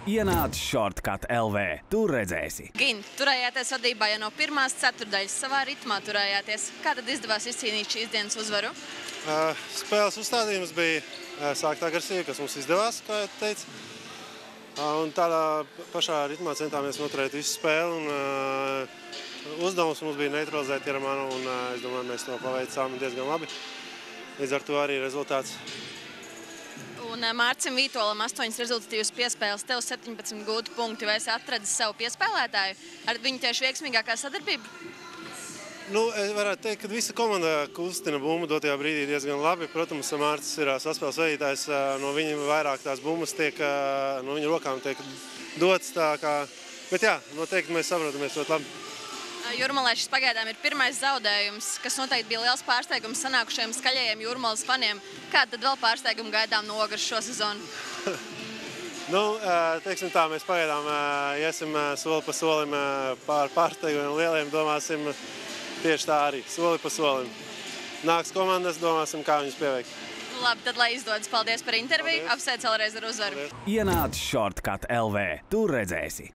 Ienāc Shortcut LV, tur redzēsi. Gin, turējāties vadībā jau no pirmās ceturdaļas, savā ritmā turējāties. Kā tad izdevās izcīnīt šīs dienas uzvaru? Spēles uzstādījums bija sākt agresīvi, kas mums izdevās, kā jau teicu. Un tādā pašā ritmā centāmies noturēt visu spēli. Uzdevums mums bija neutralizēt Jeramanu, un es domāju, mēs to paveicām diezgan labi. Līdz ar to arī rezultāts. Un Mārcim Vītolam 8 rezultatīvas piespēles, tev 17 gūti punkti. Vai esi atradis savu piespēlētāju? Ar viņu tieši veiksmīgākā sadarbība? Es varētu teikt, ka visa komanda kustina bumbu dotajā brīdī diezgan labi. Protams, Mārcis ir saspēles vadītājs, no viņa vairāk tās bumbas tiek, no viņa rokām tiek dotas. Bet jā, noteikti mēs saprotamies ļoti labi. Jūrmalai šis pagaidām ir pirmais zaudējums, kas noteikti bija liels pārsteigums sanākušajiem skaļajiem Jūrmalas faniem. Kāda tad vēl pārsteigumu gaidām no Ogres šo sezonu? Teiksim tā, mēs pagaidām iesim soli pa solim pār pārsteigumiem lieliem, domāsim tieši tā arī, soli pa solim. Nāks komandas, domāsim, kā viņus pieveikt. Labi, tad lai izdodas. Paldies par interviju. Apsveic vēlreiz ar uzvaru. Ienāc Shortcut LV, tur redzēsi.